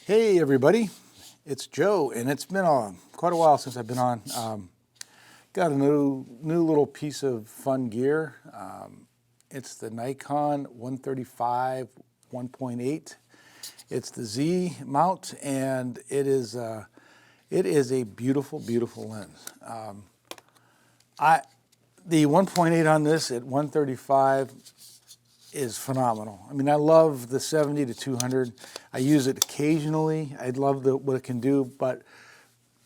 Hey everybody, it's Joe, and it's been quite a while since I've been on. Got a new little piece of fun gear. It's the Nikon 135 1.8. It's the Z mount, and it is a beautiful, beautiful lens. The 1.8 on this at 135 is phenomenal. I mean, I love the 70 to 200. I use it occasionally. I love what it can do, but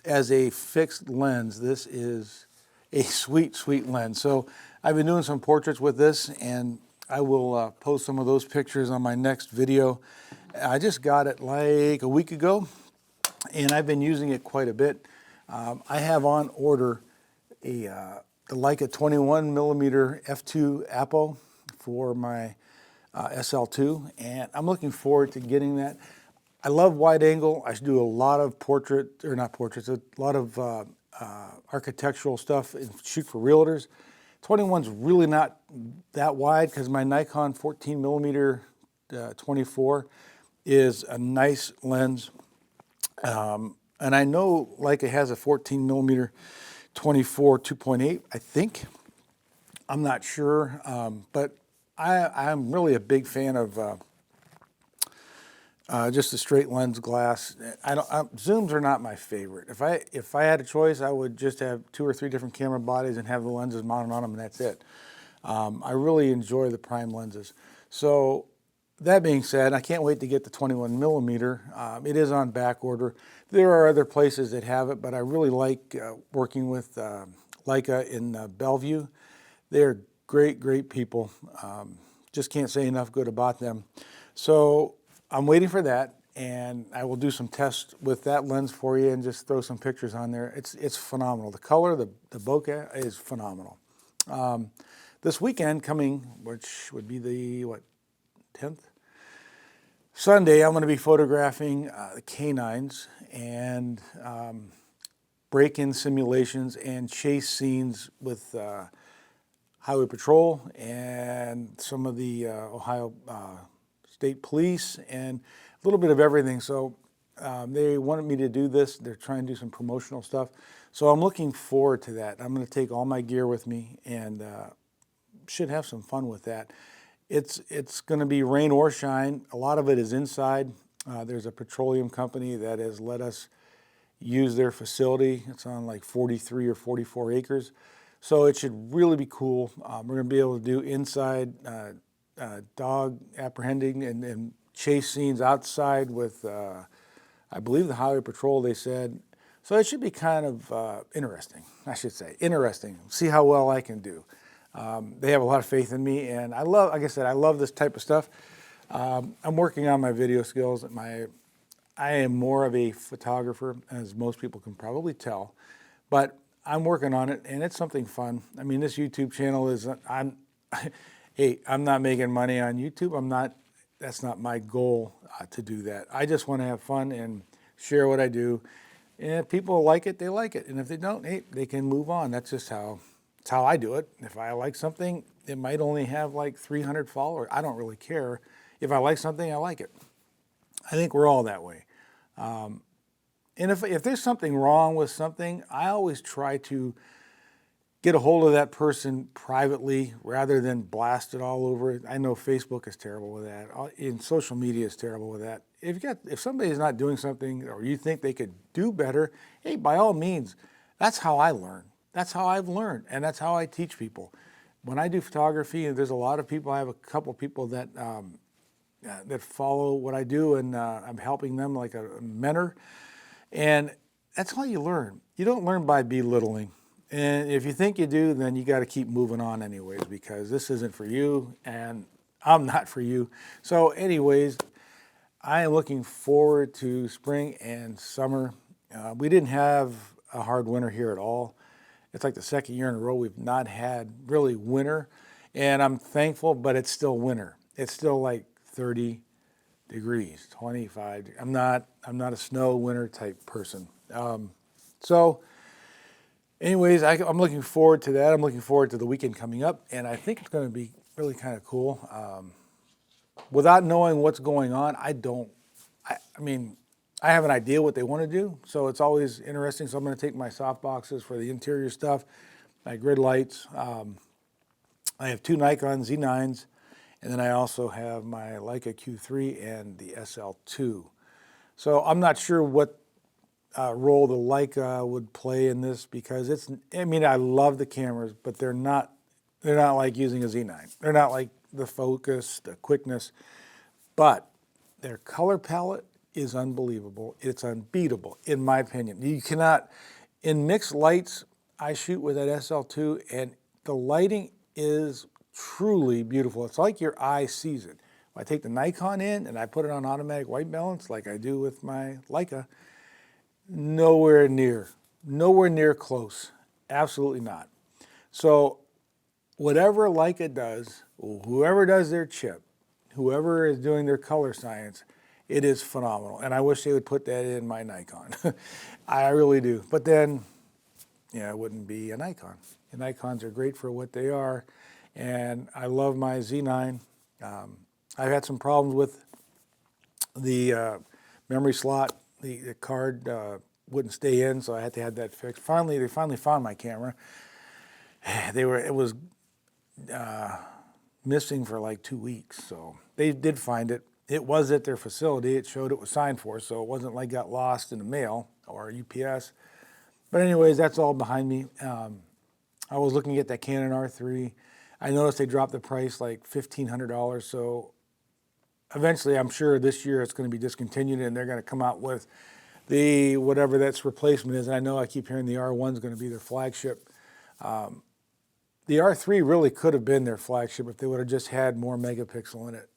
as a fixed lens, this is a sweet, sweet lens. So I've been doing some portraits with this, and I will post some of those pictures on my next video. I just got it like a week ago, and I've been using it quite a bit. I have on order the Leica 21 millimeter f2 Apo for my SL2, and I'm looking forward to getting that. I love wide angle. I do a lot of a lot of architectural stuff and shoot for realtors. 21's really not that wide because my Nikon 14 millimeter 24 is a nice lens. And I know Leica has a 14 millimeter 24 2.8, I think. I'm not sure, but I'm really a big fan of just a straight lens glass. Zooms are not my favorite. If I had a choice, I would just have 2 or 3 different camera bodies and have the lenses mounted on them, and that's it. I really enjoy the prime lenses. So that being said, I can't wait to get the 21 millimeter. It is on back order. There are other places that have it, but I really like working with Leica in Bellevue. They're great, great people. Just can't say enough good about them. So I'm waiting for that, and I will do some tests with that lens for you and just throw some pictures on there. It's phenomenal. The color, the bokeh is phenomenal. This weekend coming, which would be the, 10th? Sunday, I'm going to be photographing the canines and break-in simulations and chase scenes with Highway Patrol and some of the Ohio State Police and a little bit of everything. So they wanted me to do this. They're trying to do some promotional stuff. So I'm looking forward to that. I'm going to take all my gear with me and should have some fun with that. It's going to be rain or shine. A lot of it is inside. There's a petroleum company that has let us use their facility. It's on like 43 or 44 acres. So it should really be cool. We're going to be able to do inside dog apprehending and chase scenes outside with, I believe, the Highway Patrol, they said. So it should be kind of interesting, I should say. Interesting. See how well I can do. They have a lot of faith in me, and like I said, I love this type of stuff. I'm working on my video skills. I am more of a photographer, as most people can probably tell, but I'm working on it, and it's something fun. I mean, this YouTube channel is, hey, I'm not making money on YouTube. That's not my goal to do that. I just want to have fun and share what I do. And if people like it, they like it. And if they don't, hey, they can move on. That's just how I do it. If I like something, it might only have like 300 followers. I don't really care. If I like something, I like it. I think we're all that way. And if there's something wrong with something, I always try to get a hold of that person privately rather than blast it all over. I know Facebook is terrible with that. And social media is terrible with that. If somebody's not doing something or you think they could do better, hey, by all means, that's how I learn. That's how I've learned, and that's how I teach people. When I do photography, and there's a lot of people, I have a couple people that follow what I do, and I'm helping them like a mentor. And that's how you learn. You don't learn by belittling. And if you think you do, then you got to keep moving on anyways, because this isn't for you and I'm not for you. So anyways, I am looking forward to spring and summer. We didn't have a hard winter here at all. It's like the second year in a row we've not had really winter. And I'm thankful, but it's still winter. It's still like 30 degrees, 25. I'm not a snow winter type person. So anyways, I'm looking forward to that. I'm looking forward to the weekend coming up, and I think it's going to be really kind of cool. Without knowing what's going on, I mean, I have an idea what they want to do, so it's always interesting. So I'm going to take my soft boxes for the interior stuff, my grid lights. I have two Nikon Z9s, and then I also have my Leica Q3 and the SL2. So I'm not sure what role the Leica would play in this, because I mean, I love the cameras, but they're not like using a Z9. They're not like the focus, the quickness, but their color palette is unbelievable. It's unbeatable, in my opinion. You cannot, in mixed lights, I shoot with that SL2, and the lighting is truly beautiful. It's like your eye sees it. If I take the Nikon in and I put it on automatic white balance like I do with my Leica, nowhere near close. Absolutely not. So whatever Leica does, whoever does their chip, whoever is doing their color science, it is phenomenal. And I wish they would put that in my Nikon. I really do. But then, it wouldn't be a Nikon. The Nikons are great for what they are. And I love my Z9. I've had some problems with the memory slot. The card wouldn't stay in, so I had to have that fixed. They finally found my camera. It was missing for like 2 weeks, so they did find it. It was at their facility. It showed it was signed for, so it wasn't like got lost in the mail or UPS. But anyways, that's all behind me. I was looking at that Canon R3. I noticed they dropped the price like $1,500, so eventually I'm sure this year it's going to be discontinued and they're going to come out with the whatever that's replacement is. And I know I keep hearing the R1 is going to be their flagship. The R3 really could have been their flagship if they would have just had more megapixel in it.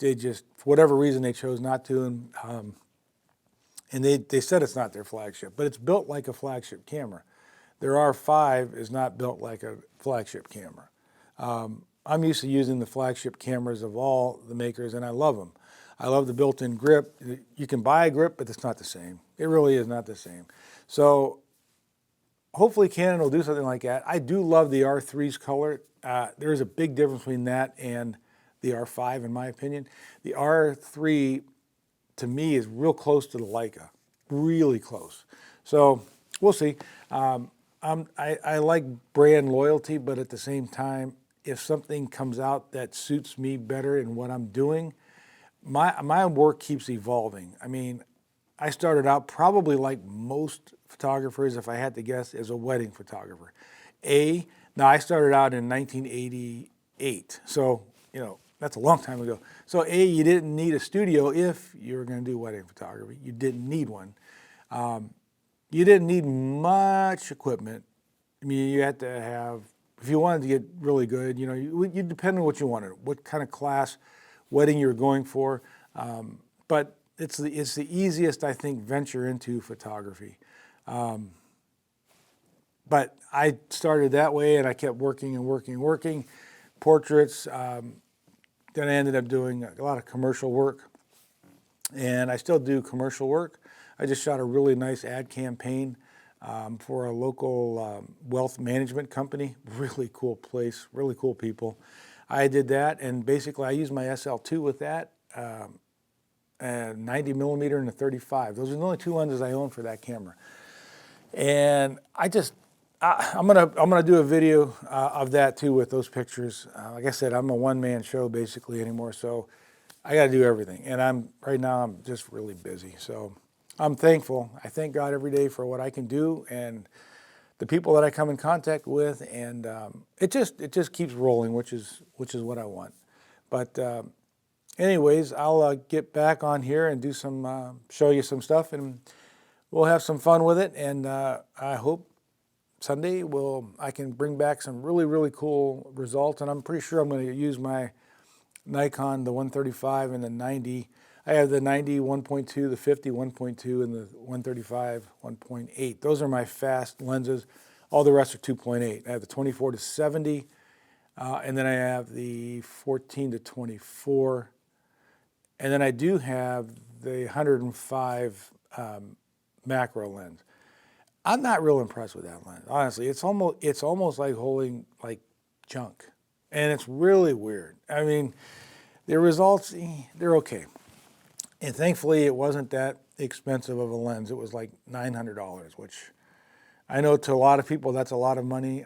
They just, for whatever reason, they chose not to, and they said it's not their flagship, but it's built like a flagship camera. Their R5 is not built like a flagship camera. I'm used to using the flagship cameras of all the makers, and I love them. I love the built-in grip. You can buy a grip, but it's not the same. It really is not the same. So hopefully Canon will do something like that. I do love the R3's color. There's a big difference between that and the R5, in my opinion. The R3, to me, is real close to the Leica, really close. So we'll see. I like brand loyalty, but at the same time, if something comes out that suits me better in what I'm doing, my work keeps evolving. I mean, I started out probably like most photographers, if I had to guess, as a wedding photographer. Now I started out in 1988, so that's a long time ago. So you didn't need a studio if you were going to do wedding photography. You didn't need one. You didn't need much equipment. I mean, you had to have, if you wanted to get really good, you depend on what you wanted, what kind of class wedding you're going for. But it's the easiest, I think, venture into photography. But I started that way, and I kept working and working and working. Portraits. Then I ended up doing a lot of commercial work, and I still do commercial work. I just shot a really nice ad campaign for a local wealth management company. Really cool place, really cool people. I did that, and basically I used my SL2 with that, a 90 millimeter and a 35. Those are the only two lenses I own for that camera. And I'm gonna do a video of that too with those pictures. Like I said, I'm a one-man show basically anymore, so I got to do everything. And right now I'm just really busy. So I'm thankful. I thank God every day for what I can do and the people that I come in contact with, and it just keeps rolling, which is what I want. But anyways, I'll get back on here and do some show you some stuff, and we'll have some fun with it. And I hope Sunday I can bring back some really, really cool results, and I'm pretty sure I'm going to use my Nikon, the 135 and the 90. I have the 90 1.2, the 50 1.2, and the 135 1.8. Those are my fast lenses. All the rest are 2.8. I have the 24 to 70, and then I have the 14 to 24, and then I do have the 105 macro lens. I'm not real impressed with that lens, honestly. It's almost like holding like junk, and it's really weird. I mean, the results, they're okay. And thankfully, it wasn't that expensive of a lens. It was like $900, which I know to a lot of people that's a lot of money.